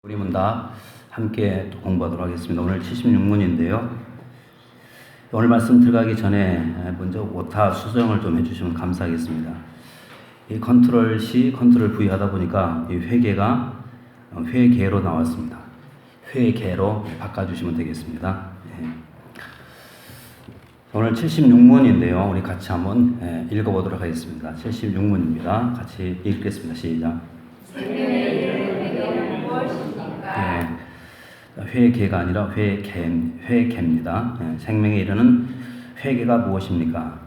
우리 문답 함께 또 공부하도록 하겠습니다. 오늘 76문인데요. 오늘 말씀 들어가기 전에 먼저 오타 수정을 좀 해주시면 감사하겠습니다. 이 컨트롤 C, 컨트롤 V 하다 보니까 이 회계가 회계로 나왔습니다. 회계로 바꿔주시면 되겠습니다. 오늘 76문인데요. 우리 같이 한번 읽어보도록 하겠습니다. 76문입니다. 같이 읽겠습니다. 시작. 회계가 아니라 회계입니다. 생명에 이르는 회계가 무엇입니까?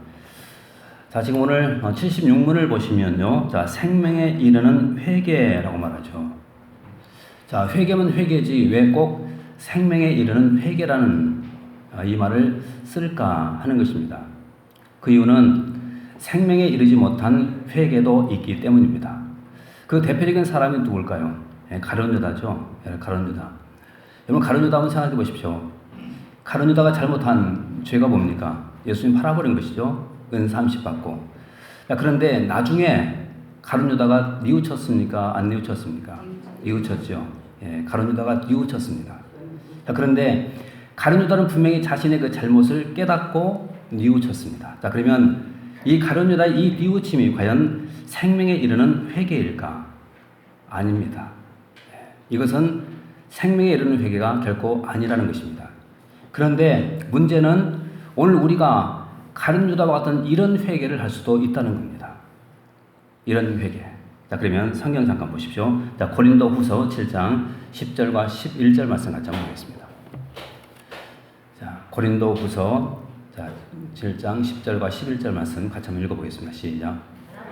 자, 지금 오늘 76문을 보시면요. 자, 생명에 이르는 회계라고 말하죠. 자, 회계면 회계지 왜 꼭 생명에 이르는 회계라는 이 말을 쓸까 하는 것입니다. 그 이유는 생명에 이르지 못한 회계도 있기 때문입니다. 그 대표적인 사람이 누굴까요? 가룟 유다죠. 가룟 유다. 여러분, 가룟 유다 한번 생각해 보십시오. 가룟 유다가 잘못한 죄가 뭡니까? 예수님 팔아버린 것이죠. 은 30 받고. 그런데 나중에 가룟 유다가 뉘우쳤습니까? 안 뉘우쳤습니까? 뉘우쳤죠. 가룟 유다가 뉘우쳤습니다. 그런데 가룟 유다는 분명히 자신의 그 잘못을 깨닫고 뉘우쳤습니다. 자, 그러면 이 가룟 유다의 이 뉘우침이 과연 생명에 이르는 회개일까? 아닙니다. 이것은 생명에 이르는 회개가 결코 아니라는 것입니다. 그런데 문제는 오늘 우리가 가룟 유다와 같은 이런 회개를 할 수도 있다는 겁니다. 이런 회개. 자, 그러면 성경 잠깐 보십시오. 자, 고린도 후서 7장 10절과 11절 말씀 같이 한번 보겠습니다. 자, 고린도 후서 7장 10절과 11절 말씀 같이 한번 읽어보겠습니다. 시작.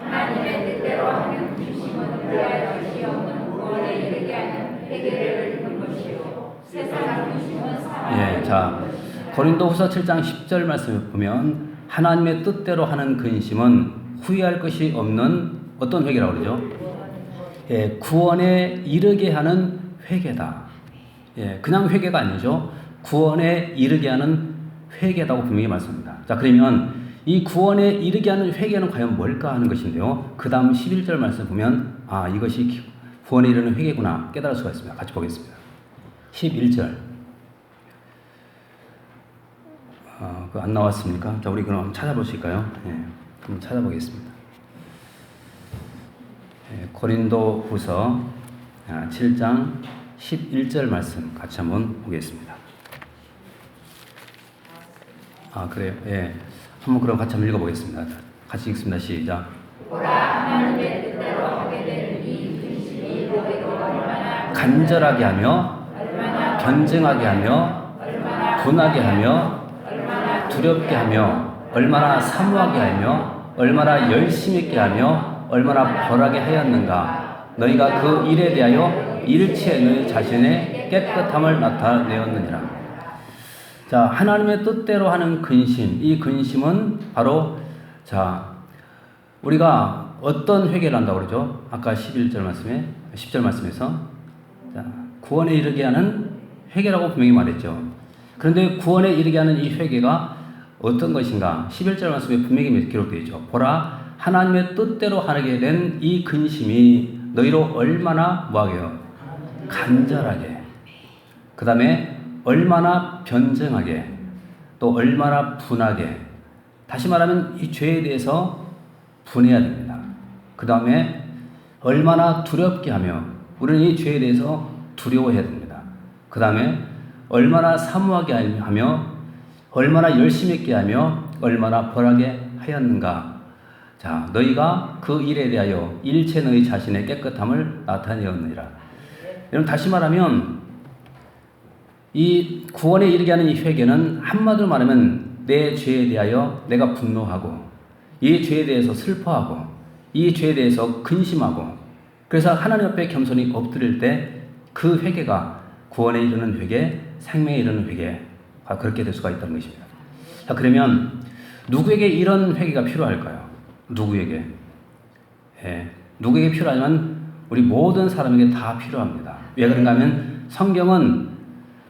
하나님의 뜻대로 하는 부심은 그리하여 것이 없는 구원에 이르게 하는 회개를 이루는 것이요 세상 부심은 사망. 자, 고린도 후서 7장 10절 말씀을 보면 하나님의 뜻대로 하는 근심은 후회할 것이 없는 어떤 회개라고 그러죠? 구원에 이르게 하는 회개다. 그냥 회개가 아니죠. 구원에 이르게 하는 회개다고 분명히 말씀합니다. 자, 그러면 이 구원에 이르게 하는 회개는 과연 뭘까 하는 것인데요. 그 다음 11절 말씀 보면 이것이 구원에 이르는 회개구나 깨달을 수가 있습니다. 같이 보겠습니다. 11절 안 나왔습니까? 자, 우리 그럼 한번 찾아보실까요? 한번 찾아보겠습니다. 고린도 후서 7장 11절 말씀 같이 한번 보겠습니다. 그래요? 한번 그럼 같이 한번 읽어보겠습니다. 같이 읽습니다. 시작. 보라, 하나님의 뜻대로 하게 될 이 근심이 너희로 얼마나 간절하게 하며 변증하게 하며 분하게 하며 두렵게 하며 얼마나 사모하게 하며 얼마나 열심 있게 하며 얼마나 벌하게 하였는가. 너희가 그 일에 대하여 일체 너희 자신의 깨끗함을 나타내었느니라. 자, 하나님의 뜻대로 하는 근심, 이 근심은 바로 우리가 어떤 회개를 한다고 그러죠? 아까 10절 말씀에서 구원에 이르게 하는 회개라고 분명히 말했죠. 그런데 구원에 이르게 하는 이 회개가 어떤 것인가? 11절 말씀에 분명히 기록되어 있죠. 보라, 하나님의 뜻대로 하게 된 이 근심이 너희로 얼마나 뭐하게요? 간절하게. 그 다음에 얼마나 변증하게, 또 얼마나 분하게. 다시 말하면 이 죄에 대해서 분해야 됩니다. 그 다음에 얼마나 두렵게 하며, 우리는 이 죄에 대해서 두려워해야 됩니다. 그 다음에 얼마나 사모하게 하며, 얼마나 열심히 있게 하며, 얼마나 벌하게 하였는가. 자, 너희가 그 일에 대하여 일체 너희 자신의 깨끗함을 나타내었느니라. 여러분, 다시 말하면 이 구원에 이르게 하는 이 회개는 한마디로 말하면 내 죄에 대하여 내가 분노하고, 이 죄에 대해서 슬퍼하고, 이 죄에 대해서 근심하고, 그래서 하나님 앞에 겸손히 엎드릴 때 그 회개가 구원에 이르는 회개, 생명에 이르는 회개가 그렇게 될 수가 있다는 것입니다. 자, 그러면 누구에게 이런 회개가 필요할까요? 누구에게? 누구에게 필요하냐면 우리 모든 사람에게 다 필요합니다. 왜 그런가 하면 성경은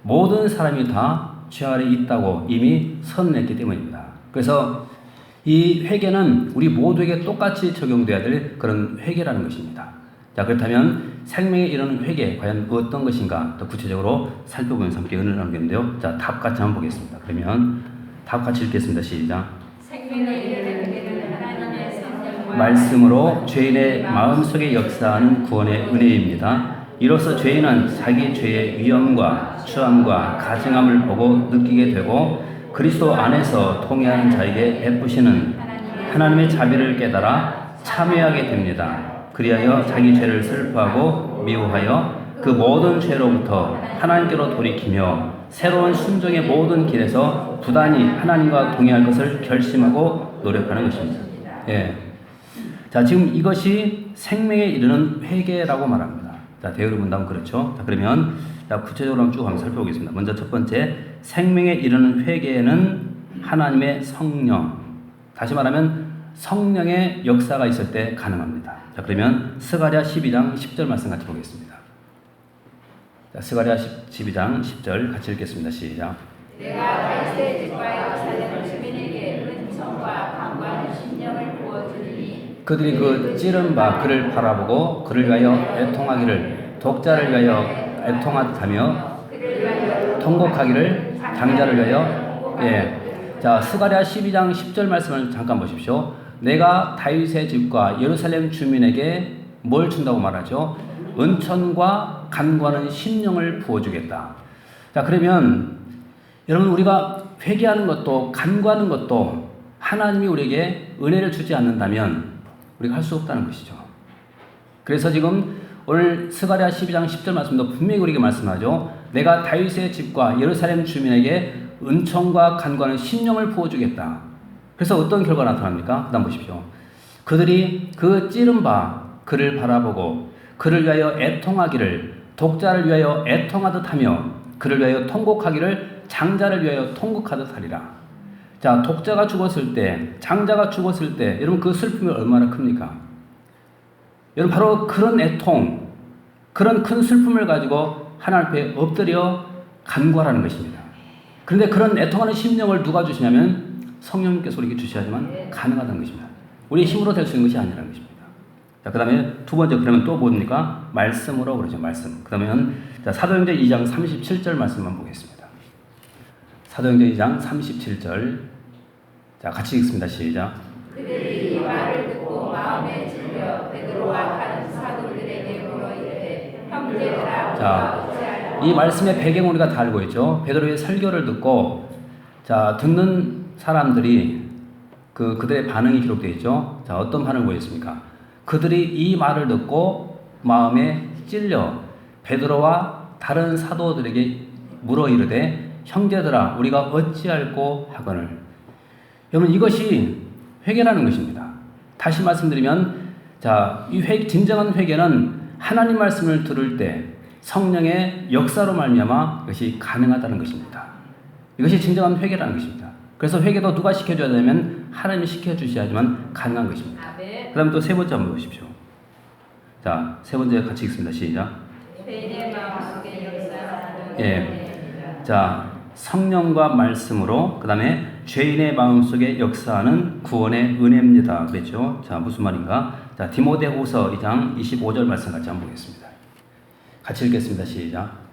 모든 사람이 다 죄 아래 있다고 이미 선언했기 때문입니다. 그래서 이 회개는 우리 모두에게 똑같이 적용돼야 될 그런 회개라는 것입니다. 자, 그렇다면 생명에 이르는 회개 과연 어떤 것인가 더 구체적으로 살펴보면서 함께 은혜를 나누겠는데요. 자, 답 같이 한번 보겠습니다. 그러면 답 같이 읽겠습니다. 시작. 생명에 이르는 회개는 하나님의 성령과 말씀으로 죄인의 마음속에 역사하는 구원의 은혜입니다. 이로써 죄인은 자기 죄의 위험과 추함과 가증함을 보고 느끼게 되고 그리스도 안에서 통해하는 자에게 베푸시는 하나님의 자비를 깨달아 참여하게 됩니다. 그리하여 자기 죄를 슬퍼하고 미워하여 그 모든 죄로부터 하나님께로 돌이키며 새로운 순종의 모든 길에서 부단히 하나님과 동행할 것을 결심하고 노력하는 것입니다. 예. 자, 지금 이것이 생명에 이르는 회개라고 말합니다. 자, 대어로 본다면 그렇죠. 자, 그러면 자, 구체적으로 한번 쭉 한번 살펴보겠습니다. 먼저 첫 번째, 생명에 이르는 회개에는 하나님의 성령, 다시 말하면 성령의 역사가 있을 때 가능합니다. 자, 그러면 스가랴 12장 10절 말씀 같이 보겠습니다. 자, 스가랴 12장 10절 같이 읽겠습니다. 시작. 내가 다윗의 집과 예루살렘 주민에게 은총과 강구하는 심령을 부어주리니 그들이 그 찌른 바 그를 바라보고 그를 위하여 애통하기를 독자를 위하여 애통하며 통곡하기를 장자를 위하여. 예. 자, 스가랴 12장 10절 말씀을 잠깐 보십시오. 내가 다윗의 집과 예루살렘 주민에게 뭘 준다고 말하죠? 은천과 간구하는 심령을 부어주겠다. 자, 그러면 여러분, 우리가 회개하는 것도 간구하는 것도 하나님이 우리에게 은혜를 주지 않는다면 우리가 할 수 없다는 것이죠. 그래서 지금 오늘 스가랴 12장 10절 말씀도 분명히 우리에게 말씀하죠. 내가 다윗의 집과 예루살렘 주민에게 은총과 간구하는 심령을 부어주겠다. 그래서 어떤 결과가 나타납니까? 그다음 보십시오. 그들이 그 찌른 바 그를 바라보고 그를 위하여 애통하기를 독자를 위하여 애통하듯 하며 그를 위하여 통곡하기를 장자를 위하여 통곡하듯 하리라. 자, 독자가 죽었을 때, 장자가 죽었을 때 여러분 그 슬픔이 얼마나 큽니까? 여러분 바로 그런 애통, 그런 큰 슬픔을 가지고 하나님 앞에 엎드려 간구하라는 것입니다. 그런데 그런 애통하는 심령을 누가 주시냐면 성령님께서 우리에게 주셔야지만 가능하다는 것입니다. 우리의 힘으로 될 수 있는 것이 아니라는 것입니다. 자, 그 다음에 두 번째, 그러면 또 뭡니까? 말씀으로 그러죠. 말씀. 그 다음에 사도행전 2장 37절 말씀만 보겠습니다. 사도행전 2장 37절. 자, 같이 읽습니다. 시작. 그들이 이 말을 듣고 마음에 질려 베드로와 다른 사도들에게 물어 이르되 형제들아. 자, 이 말씀의 배경을 우리가 다 알고 있죠. 베드로의 설교를 듣고 자, 듣는 사람들이 그들의 반응이 기록되어 있죠. 자, 어떤 반응을 보였습니까? 그들이 이 말을 듣고 마음에 찔려 베드로와 다른 사도들에게 물어 이르되 형제들아 우리가 어찌할꼬 하거늘. 여러분 이것이 회개라는 것입니다. 다시 말씀드리면 자, 이 진정한 회개는 하나님 말씀을 들을 때 성령의 역사로 말미암아 이것이 가능하다는 것입니다. 이것이 진정한 회개라는 것입니다. 그래서 회개도 누가 시켜줘야 되면 하나님이 시켜주셔야지만 가능한 것입니다. 그 다음 또 세 번째 한번 보십시오. 자, 세 번째 같이 읽습니다. 시작. 죄인의 마음속에 역사하는. 예. 자, 성령과 말씀으로 그 다음에 죄인의 마음속에 역사하는 구원의 은혜입니다. 그랬죠? 자, 무슨 말인가? 자, 디모데후서 2장 25절 말씀 같이 한번 보겠습니다. 같이 읽겠습니다. 시작.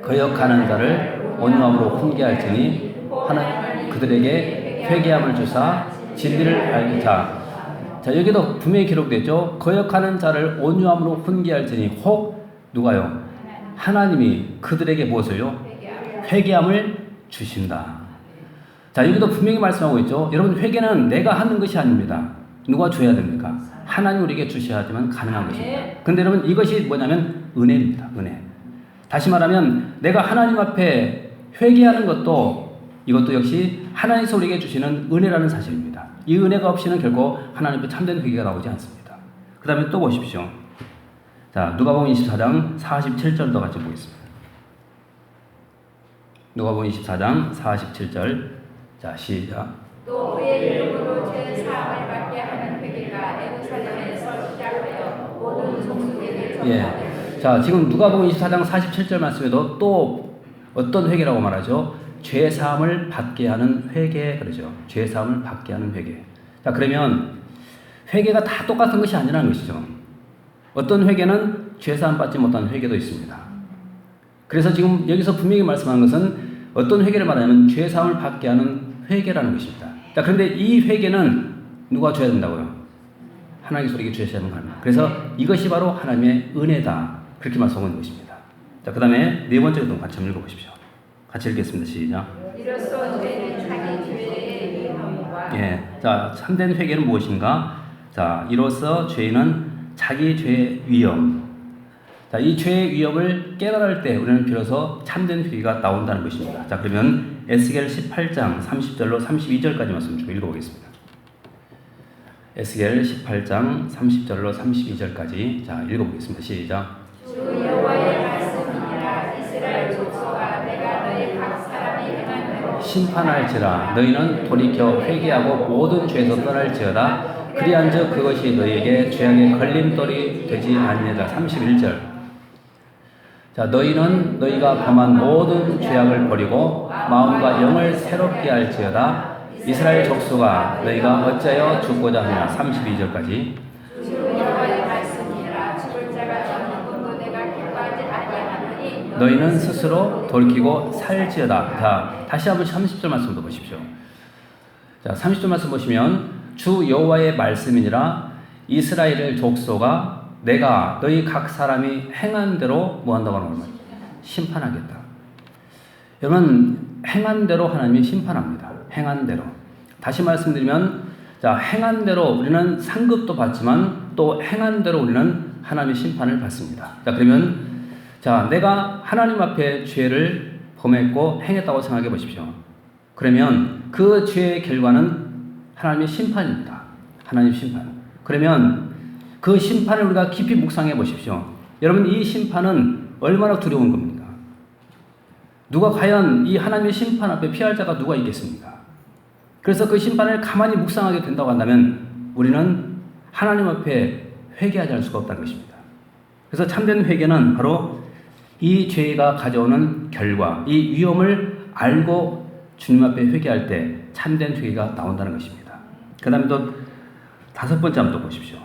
거역하는 자를 온유함으로 훈계할지니 하나님 그들에게 회개함을 주사 진리를 알게. 자, 여기도 분명히 기록됐죠. 거역하는 자를 온유함으로 훈계할지니 혹 누가요? 하나님이 그들에게 무엇을요? 회개함을 주신다. 자, 여기도 분명히 말씀하고 있죠. 여러분 회개는 내가 하는 것이 아닙니다. 누가 줘야 됩니까? 하나님 우리에게 주셔야지만 가능한 것입니다. 근데 여러분 이것이 뭐냐면 은혜입니다. 은혜. 다시 말하면 내가 하나님 앞에 회개하는 것도 이것도 역시 하나님께서 우리에게 주시는 은혜라는 사실입니다. 이 은혜가 없이는 결코 하나님 앞에 참된 회개가 나오지 않습니다. 그 다음에 또 보십시오. 자, 누가복음 24장 47절도 같이 보겠습니다. 누가복음 24장 47절. 자, 시작. 또 그의 이름으로 죄 사함을 받게 하는 회개가 예루살렘에서 시작하여 모든 종족에게 전파되고. 예. 자, 지금 누가복음 24장 47절 말씀에도 또 어떤 회개라고 말하죠? 죄 사함을 받게 하는 회개 그러죠. 죄 사함을 받게 하는 회개. 자, 그러면 회개가 다 똑같은 것이 아니라는 것이죠. 어떤 회개는 죄사함 받지 못한 회개도 있습니다. 그래서 지금 여기서 분명히 말씀하는 것은 어떤 회개를 말하냐면 죄사함을 받게 하는 회개라는 것입니다. 자, 그런데 이 회개는 누가 줘야 된다고요? 하나님께서 우리에게 주셔야 하는 겁니다. 그래서 이것이 바로 하나님의 은혜다. 그렇게 말씀하는 것입니다. 자, 그 다음에 네 번째 것도 같이 한번 읽어보십시오. 같이 읽겠습니다. 시작. 이로써 죄는 자기 죄의 위험과 자, 참된 회개는 무엇인가? 자, 이로써 죄는 자기 죄의 위험. 자, 이 죄의 위험을 깨달을 때 우리는 비로소 참된 회개가 나온다는 것입니다. 자, 그러면 에스겔 18장 30절로 32절까지 말씀 좀 읽어보겠습니다. 에스겔 18장 30절로 32절까지 자, 읽어보겠습니다. 시작. 주 여호와의 말씀이니라. 이스라엘 족속아, 내가 너희 각 사람이 행한 대로 심판할지라. 너희는 돌이켜 회개하고 모든 죄에서 떠날지어다. 그리한즉 그것이 너희에게 죄악의 걸림돌이 되지 아니하리라. 31절. 자, 너희는 너희가 범한 모든 죄악을 버리고 마음과 영을 새롭게 할지어다. 이스라엘 족속아, 너희가 어찌하여 죽고자 하냐. 32절까지. 주 여호와의 말씀이니라. 죽을 자가 저는 꿈도 내가 기뻐하지 아니하노니 너희는 스스로 돌이키고 살지어다. 자, 다시 한번 30절 말씀도 보십시오. 자, 30절 말씀 보시면 주 여호와의 말씀이니라. 이스라엘 족속아, 내가 너희 각 사람이 행한 대로 뭐 한다고 하는 거예요? 심판하겠다. 여러분, 행한 대로 하나님이 심판합니다. 행한 대로. 다시 말씀드리면, 자, 행한 대로 우리는 상급도 받지만 또 행한 대로 우리는 하나님의 심판을 받습니다. 자, 그러면, 자, 내가 하나님 앞에 죄를 범했고 행했다고 생각해 보십시오. 그러면 그 죄의 결과는 하나님의 심판입니다. 하나님의 심판. 그러면 그 심판을 우리가 깊이 묵상해 보십시오. 여러분, 이 심판은 얼마나 두려운 겁니까? 누가 과연 이 하나님의 심판 앞에 피할 자가 누가 있겠습니까? 그래서 그 심판을 가만히 묵상하게 된다고 한다면 우리는 하나님 앞에 회개하지 않을 수가 없다는 것입니다. 그래서 참된 회개는 바로 이 죄가 가져오는 결과, 이 위험을 알고 주님 앞에 회개할 때 참된 회개가 나온다는 것입니다. 그 다음에 또 다섯 번째 한번 또 보십시오.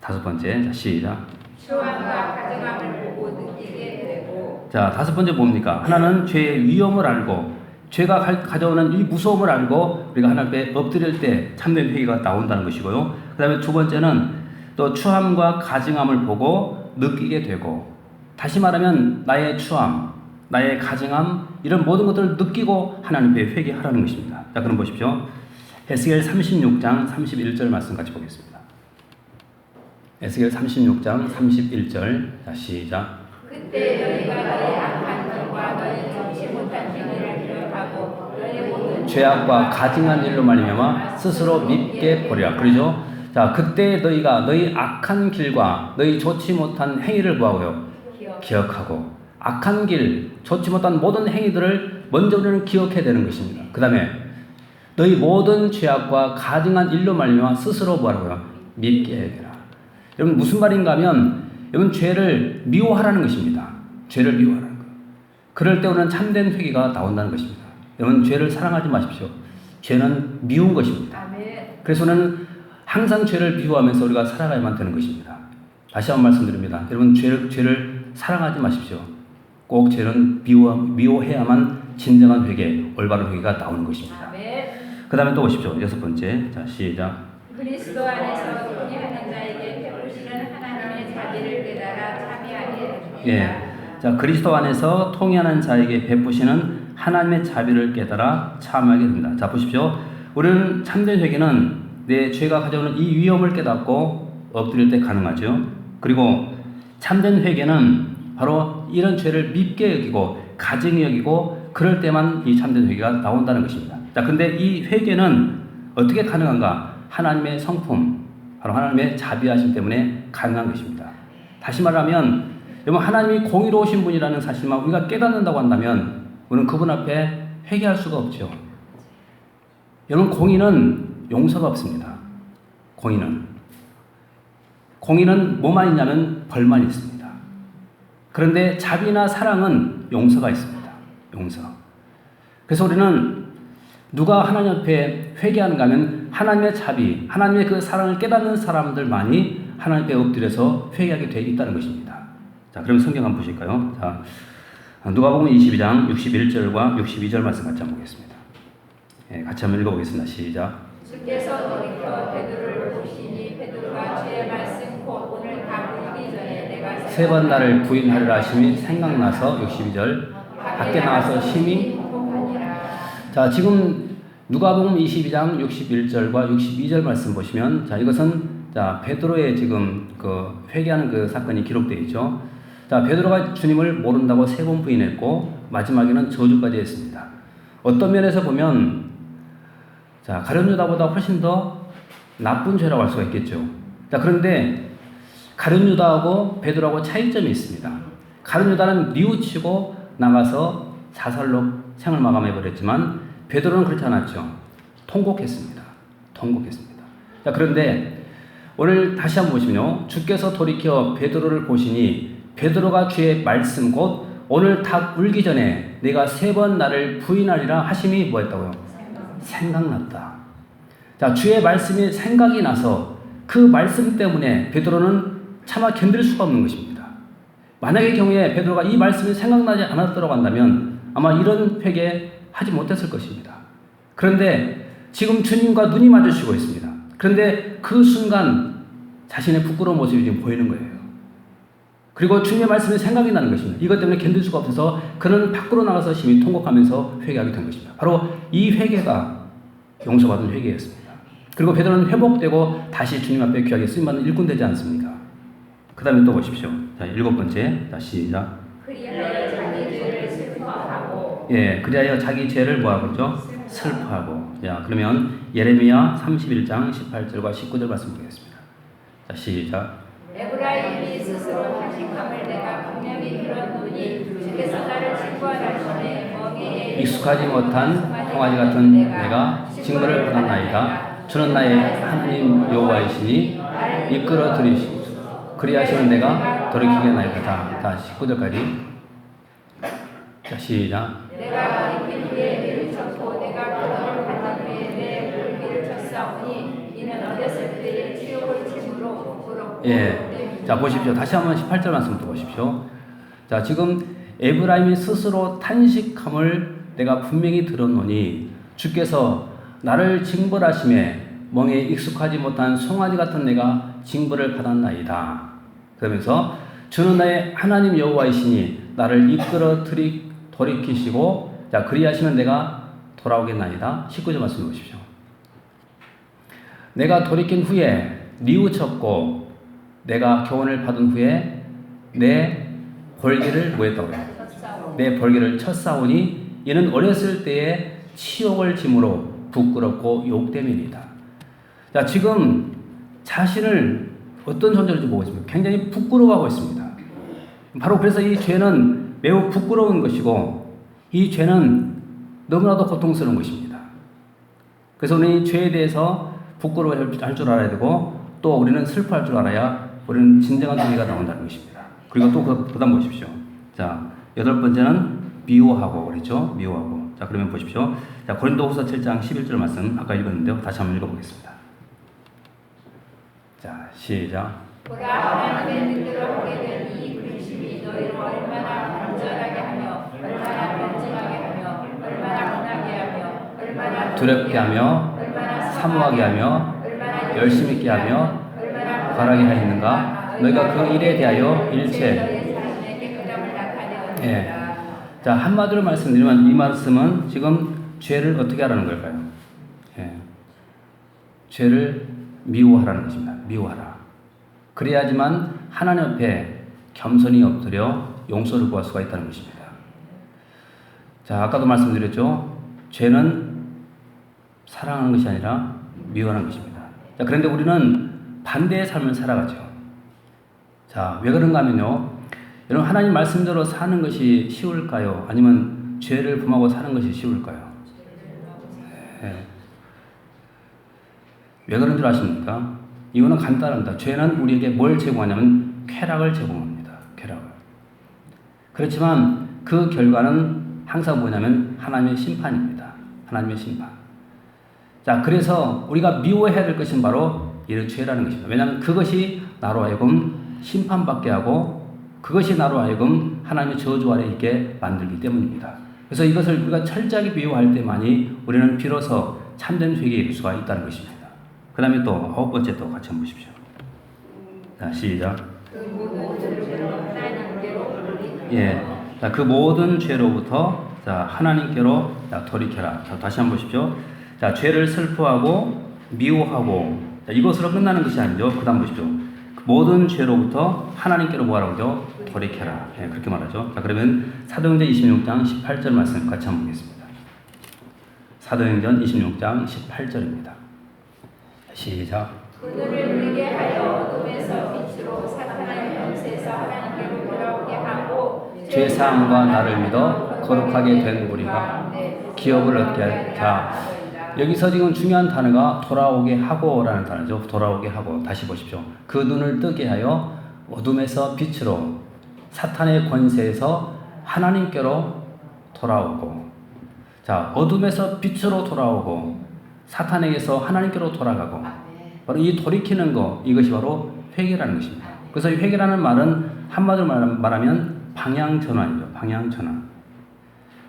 다섯 번째, 자, 시작. 추함과 가증함을 보고 느끼게 되고. 자, 다섯 번째 뭡니까? 하나는 죄의 위험을 알고 죄가 가져오는 이 무서움을 알고 우리가 하나님 앞에 엎드릴 때 참된 회개가 나온다는 것이고요. 그 다음에 두 번째는 또 추함과 가증함을 보고 느끼게 되고, 다시 말하면 나의 추함, 나의 가증함, 이런 모든 것들을 느끼고 하나님 앞에 회개하라는 것입니다. 자, 그럼 보십시오. 에스겔 36장 31절 말씀 같이 보겠습니다. 에스겔 36장 31절. 자, 시작. 그때 너희가 너희 악한 길과 너희 정치 못한 행위를 기억하고 너희 모든 죄악과 가증한 일로 말미암아 스스로 밉게 버리라. 그러죠? 자, 그때 너희가 너희 악한 길과 너희 좋지 못한 행위를 뭐하고요? 기억하고 악한 길, 좋지 못한 모든 행위들을 먼저 우리는 기억해야 되는 것입니다. 그 다음에 너희 모든 죄악과 가증한 일로 말미암아 스스로 뭐라고요? 밉게 해라. 여러분, 무슨 말인가 하면 여러분, 죄를 미워하라는 것입니다. 죄를 미워하라는 것. 그럴 때 우리는 참된 회개가 나온다는 것입니다. 여러분, 죄를 사랑하지 마십시오. 죄는 미운 것입니다. 아멘. 그래서 우리는 항상 죄를 미워하면서 우리가 살아가야만 되는 것입니다. 다시 한번 말씀드립니다. 여러분, 죄를 사랑하지 마십시오. 꼭 죄는 미워해야만 진정한 회개, 올바른 회개가 나오는 것입니다. 아멘. 그 다음에 또 오십시오. 여섯 번째. 자, 시작. 그리스도 안에서 통해하는 자에게 베푸시는 하나님의 자비를 깨달아 참여하게 됩니다. 자, 그리스도 안에서 통해하는 자에게 베푸시는 하나님의 자비를 깨달아 참여하게 됩니다. 자, 보십시오. 우리는 참된 회개는 내 죄가 가져오는 이 위험을 깨닫고 엎드릴 때 가능하죠. 그리고 참된 회개는 바로 이런 죄를 밉게 여기고 가증히 여기고 그럴 때만 이 참된 회개가 나온다는 것입니다. 자, 근데 이 회개는 어떻게 가능한가? 하나님의 성품, 바로 하나님의 자비하심 때문에 가능한 것입니다. 다시 말하면 여러분, 하나님이 공의로우신 분이라는 사실만 우리가 깨닫는다고 한다면 우리는 그분 앞에 회개할 수가 없죠. 여러분, 공의는 용서가 없습니다. 공의는 뭐만 있냐면 벌만 있습니다. 그런데 자비나 사랑은 용서가 있습니다. 용서. 그래서 우리는 누가 하나님 앞에 회개하는가 하면 하나님의 자비, 하나님의 그 사랑을 깨닫는 사람들만이 하나님 앞에 엎드려서 회개하게 되어 있다는 것입니다. 자, 그럼 성경 한번 보실까요? 자, 누가복음 22장 61절과 62절 말씀 같이 한번 보겠습니다. 예, 같이 한번 읽어보겠습니다. 시작. 주께서 돌이켜 베드로를 보시니 베드로가 주의 말씀 곧 오늘 다 보기 전에 내가 세 번 나를 부인하리라 하심이 생각나서 62절 밖에 나와서 심히 행복하니라. 자, 지금 누가복음 22장 61절과 62절 말씀 보시면 자, 이것은 자, 베드로의 지금 그 회개하는 그 사건이 기록되어 있죠. 자, 베드로가 주님을 모른다고 3번 부인했고 마지막에는 저주까지 했습니다. 어떤 면에서 보면 자, 가룟 유다보다 훨씬 더 나쁜 죄라고 할 수가 있겠죠. 자, 그런데 가룟 유다하고 베드로하고 차이점이 있습니다. 가룟 유다는 뉘우치고 나가서 사살로 생을 마감해 버렸지만 베드로는 그렇지 않았죠. 통곡했습니다. 통곡했습니다. 자, 그런데 오늘 다시 한번 보시면요. 주께서 돌이켜 베드로를 보시니 베드로가 주의 말씀 곧 오늘 닭 울기 전에 내가 3번 나를 부인하리라 하심이 뭐였다고요? 생각났다. 자, 주의 말씀이 생각이 나서 그 말씀 때문에 베드로는 차마 견딜 수가 없는 것입니다. 만약의 경우에 베드로가 이 말씀이 생각나지 않았더라고 한다면 아마 이런 회개하지 못했을 것입니다. 그런데 지금 주님과 눈이 마주치고 있습니다. 그런데 그 순간 자신의 부끄러운 모습이 지금 보이는 거예요. 그리고 주님의 말씀이 생각이 나는 것입니다. 이것 때문에 견딜 수가 없어서 그는 밖으로 나가서 심히 통곡하면서 회개하게 된 것입니다. 바로 이 회개가 용서받은 회개였습니다. 그리고 베드로는 회복되고 다시 주님 앞에 귀하게 쓰임받는 일꾼 되지 않습니까? 그 다음에 또 보십시오. 자, 7번째. 다시 시작. 그리하여 자기 죄를 슬퍼하고 예, 그리하여 자기 죄를 뭐하고 있죠? 슬퍼하고. 자, 그러면 예레미야 31장 18절과 19절 말씀 보겠습니다. 자, 시작. 에브라임이 스스로 탄식함을 내가 분명히 들었노니 주께서 나를 징벌할 전에 멍에에 익숙하지 못한 송아지 같은 내가 징벌을 받았나이다. 주는 나의 하나님 여호와이시니 이끌어 들이시고 그리하시는 내가 돌이키게 나이다. 다 19절까지. 자, 시작. 내가 돌이킨 후에 이를 쳤고 내가 그것을 받은 후에 내 볼기를 쳤사오니 이는 어렸을 때의 치욕을 짐으로 부끄럽고 예. 자, 보십시오. 다시 한번 18절 말씀 또 보십시오. 자, 지금 에브라임이 스스로 탄식함을 내가 분명히 들었노니 주께서 나를 징벌하심에 멍에 익숙하지 못한 송아지 같은 내가 징벌을 받았나이다. 그러면서 주는 나의 하나님 여호와이시니 나를 이끌어 돌이키시고 자, 그리하시면 내가 돌아오겠나이다. 19절 말씀 보십시오. 내가 돌이킨 후에 뉘우쳤고 내가 교훈을 받은 후에 내 벌기를 뭐했다고요? 내 벌기를 쳤사오니 이는 어렸을 때의 치욕을 짐으로 부끄럽고 욕됨이니이다. 자, 지금 자신을 어떤 존재로 보고 있습니까? 굉장히 부끄러워하고 있습니다. 바로 그래서 이 죄는 매우 부끄러운 것이고 이 죄는 너무나도 고통스러운 것입니다. 그래서 우리는 이 죄에 대해서 부끄러워할 줄 알아야 되고 또 우리는 슬퍼할 줄 알아야 우리는 진정한 회개가 나온다는 것입니다. 그리고 또 그 다음 보십시오. 자, 8번째는 미워하고 그랬죠? 미워하고. 자, 그러면 보십시오. 자, 고린도후서 7장 11절 말씀 아까 읽었는데요. 다시 한번 읽어보겠습니다. 자, 시작. 보라 하나님의 뜻대로 하게 된 이 근심이 너희를 얼마나 간절하게 하며 얼마나 변증하게 하며 얼마나 분하게 하며 얼마나 두렵게 하며 얼마나 사모하게 하며 얼마나 열심 있게 하며 얼마나 바라게 하였는가? 너희가 그 일에 대하여 일체. 너희 자신의 깨끗함을 나타내었느니라. 예. 자, 한마디로 말씀드리면 이 말씀은 지금 죄를 어떻게 하라는 걸까요? 예. 죄를 미워하라는 것입니다. 미워하라. 그래야지만 하나님 앞에 겸손히 엎드려 용서를 구할 수가 있다는 것입니다. 자, 아까도 말씀드렸죠. 죄는 사랑하는 것이 아니라 미워하는 것입니다. 자, 그런데 우리는 반대의 삶을 살아가죠. 자, 왜 그런가 하면요. 여러분, 하나님 말씀대로 사는 것이 쉬울까요? 아니면 죄를 범하고 사는 것이 쉬울까요? 네. 왜 그런 줄 아십니까? 이유는 간단합니다. 죄는 우리에게 뭘 제공하냐면 쾌락을 제공합니다. 쾌락을. 그렇지만 그 결과는 항상 뭐냐면 하나님의 심판입니다. 하나님의 심판. 자, 그래서 우리가 미워해야 될 것은 바로 이 죄라는 것입니다. 왜냐하면 그것이 나로 하여금 심판받게 하고 그것이 나로 하여금 하나님의 저주 아래 있게 만들기 때문입니다. 그래서 이것을 우리가 철저하게 비유할 때만이 우리는 비로소 참된 회개에 이를 수가 있다는 것입니다. 그 다음에 또 9번째 또 같이 한번 보십시오. 자, 시작. 예. 자, 그 모든 죄로부터 자, 하나님께로 자, 돌이켜라. 자, 다시 한번 보십시오. 자, 죄를 슬퍼하고 미워하고 자, 이것으로 끝나는 것이 아니죠. 그 다음 보십시오. 그 모든 죄로부터 하나님께로 뭐라고 하죠? 돌이켜라. 예, 그렇게 말하죠. 자, 그러면 사도행전 26장 18절 말씀 같이 한번 보겠습니다. 사도행전 26장 18절입니다. 시작. 그들을 믿게 하여 어둠에서 빛으로 사탄의 권세에서 하나님께로 돌아오게 하고 죄사함과 나를 믿어 거룩하게 된 우리가 기업을 얻게 할. 자, 여기서 지금 중요한 단어가 돌아오게 하고라는 단어죠. 돌아오게 하고. 다시 보십시오. 그 눈을 뜨게 하여 어둠에서 빛으로 사탄의 권세에서 하나님께로 돌아오고. 자, 어둠에서 빛으로 돌아오고 사탄에게서 하나님께로 돌아가고. 바로 이 돌이키는 거, 이것이 바로 회개라는 것입니다. 그래서 이 회개라는 말은 한마디로 말하면 방향전환이죠. 방향전환.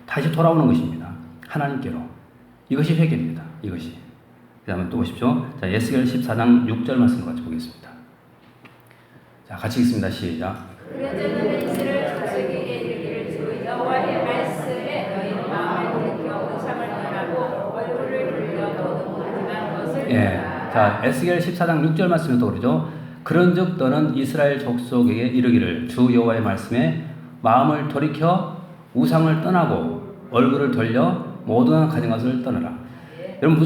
다시 돌아오는 것입니다. 하나님께로. 이것이 회개입니다. 이것이. 그 다음에 또 보십시오. 자, 에스겔 14장 6절 말씀 같이 보겠습니다. 자, 같이 읽습니다. 시작. 그러저는 이스라엘 족속에게 이르기를 주 여호와의 말씀에 너희는 마음을 들여 우상을 떠나고 얼굴을 돌려 도둑하지만 것을 자, 에스겔 14장 6절 말씀에 또 그러죠. 그런즉 너는 이스라엘 족속에게 이르기를 주 여호와의 말씀에 마음을 돌이켜 우상을 떠나고 얼굴을 돌려 모든 가진 것을 떠나라. 여러분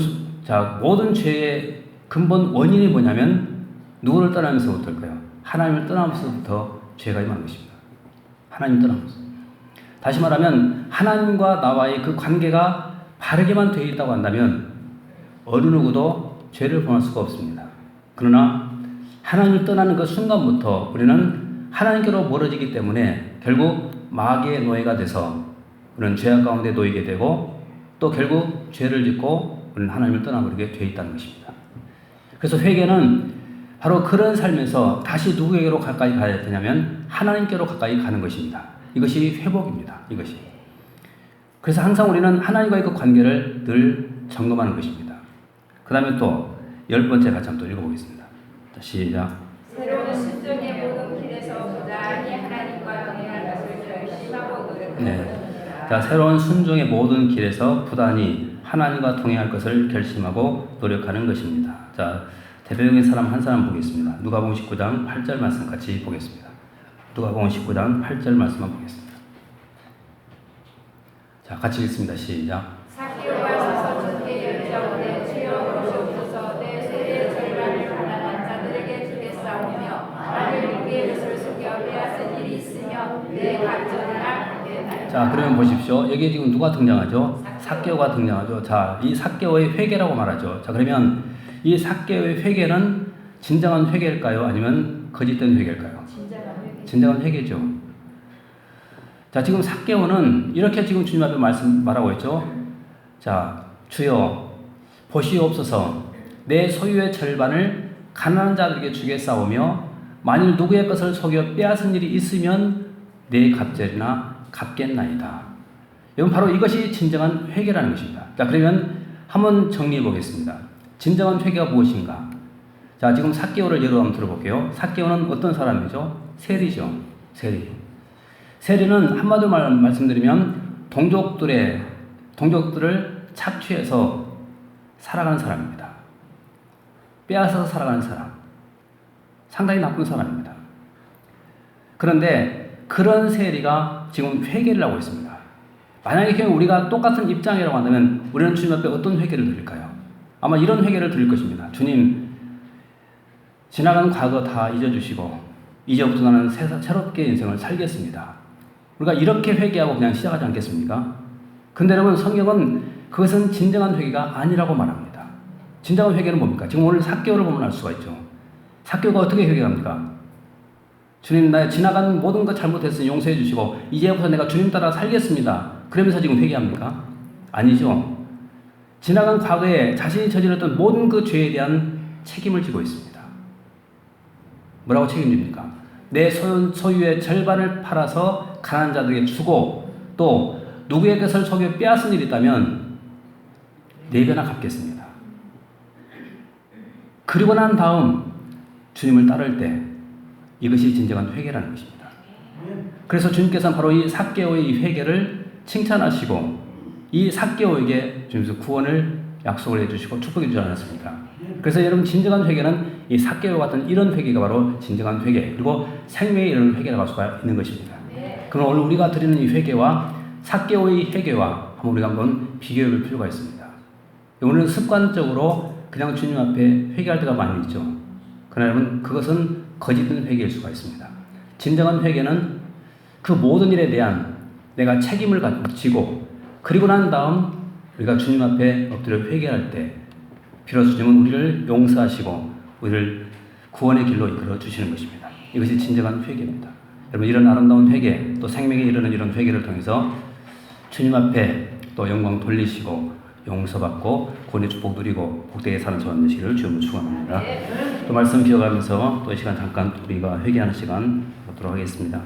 모든 죄의 근본 원인이 뭐냐면 누구를 떠나면서부터일까요? 하나님을 떠나면서부터 죄가 임하는 것입니다. 하나님 떠나면서. 다시 말하면 하나님과 나와의 그 관계가 바르게만 되어 있다고 한다면 어느 누구도 죄를 범할 수가 없습니다. 그러나 하나님을 떠나는 그 순간부터 우리는 하나님께로 멀어지기 때문에 결국 마귀의 노예가 돼서 우리는 죄악 가운데 놓이게 되고 또 결국 죄를 짓고 우리는 하나님을 떠나버리게 되어 있다는 것입니다. 그래서 회개는 바로 그런 삶에서 다시 누구에게로 가까이 가야 되냐면 하나님께로 가까이 가는 것입니다. 이것이 회복입니다. 이것이. 그래서 항상 우리는 하나님과의 그 관계를 늘 점검하는 것입니다. 그 다음에 또 10번째 같이 한번 또 읽어보겠습니다. 자, 시작. 새로운 순종의 모든 길에서 부단히 하나님과 동행할 것을 결심하고 노력하는 것입니다. 자, 새로운 순종의 모든 길에서 부단히 하나님과 동행할 것을 결심하고 노력하는 것입니다. 자, 대표적인 사람 한 사람 보겠습니다. 누가복음 19장 8절 말씀 같이 보겠습니다. 누가복음 19장 8절 말씀만 보겠습니다. 자, 같이 읽습니다. 시작. 삭개오가 서서 주께 여쭈어오되 주여 보시옵소서 내 소유의 절반을 가난한 자들에게 주겠사오며 나를 무리의 것을 속여 빼앗은 일이 있으며 내 갑절이나 갚겠나이다. 자, 그러면 보십시오. 여기에 지금 누가 등장하죠? 삭개오가 등장하죠. 자, 이 삭개오의 회개라고 말하죠. 자, 그러면 이 삭개오의 회개는 진정한 회개일까요? 아니면 거짓된 회개일까요? 진정한 회개죠. 자, 지금 삭개오는 이렇게 지금 주님 앞에 말하고 있죠. 자, 주여 보시옵소서 내 소유의 절반을 가난한 자들에게 주겠사오며 만일 누구의 것을 속여 빼앗은 일이 있으면 내 갑절이나 갚겠나이다. 여러분 바로 이것이 진정한 회개라는 것입니다. 자, 그러면 한번 정리해 보겠습니다. 진정한 회개가 무엇인가? 자, 지금 삭개오를 예로 한번 들어볼게요. 삭개오는 어떤 사람이죠? 세리죠. 세리. 세리는 한마디로 말씀드리면 동족들을 착취해서 살아가는 사람입니다. 빼앗아서 살아가는 사람. 상당히 나쁜 사람입니다. 그런데 그런 세리가 지금 회개를 하고 있습니다. 만약에 우리가 똑같은 입장이라고 한다면 우리는 주님 앞에 어떤 회개를 드릴까요? 아마 이런 회개를 드릴 것입니다. 주님, 지나간 과거 다 잊어주시고 이제부터 나는 새롭게 인생을 살겠습니다. 우리가 이렇게 회개하고 그냥 시작하지 않겠습니까? 근데 여러분 성경은 그것은 진정한 회개가 아니라고 말합니다. 진정한 회개는 뭡니까? 지금 오늘 삭개오를 보면 알 수가 있죠. 삭개오가 어떻게 회개합니까? 주님, 나 지나간 모든 것 잘못했으니 용서해 주시고 이제부터 내가 주님 따라 살겠습니다. 그러면서 지금 회개합니까? 아니죠. 지나간 과거에 자신이 저질렀던 모든 그 죄에 대한 책임을 지고 있습니다. 뭐라고 책임집니까? 내 소유의 절반을 팔아서 가난한 자들에게 주고 또 누구의 것을 속여 빼앗은 일이 있다면 4배나 갚겠습니다. 그리고 난 다음 주님을 따를 때 이것이 진정한 회개라는 것입니다. 그래서 주님께서는 바로 이 삭개오의 이 회개를 칭찬하시고 이 삭개오에게 주님께서 구원을 약속을 해주시고 축복해 주지 않았습니까? 그래서 여러분 진정한 회개는 이 삭개오와 같은 이런 회개가 바로 진정한 회개 그리고 생명에 이르는 회개라고 할 수가 있는 것입니다. 그럼 오늘 우리가 드리는 이 회개와 삭개오의 회개와 한번 우리가 한번 비교해 볼 필요가 있습니다. 오늘은 습관적으로 그냥 주님 앞에 회개할 때가 많이 있죠. 그러나 여러분 그것은 거짓된 회개일 수가 있습니다. 진정한 회개는 그 모든 일에 대한 내가 책임을 지고 그리고 난 다음 우리가 주님 앞에 엎드려 회개할 때 비로소 주님은 우리를 용서하시고 우리를 구원의 길로 이끌어 주시는 것입니다. 이것이 진정한 회개입니다. 여러분 이런 아름다운 회개 또 생명에 이르는 이런 회개를 통해서 주님 앞에 또 영광 돌리시고 용서받고 구원의 축복 누리고 복되게 사는 저와 되시기를 주님으로 축원합니다. 또 말씀 기억하면서 또 이 시간 잠깐 우리가 회개하는 시간 갖도록 하겠습니다.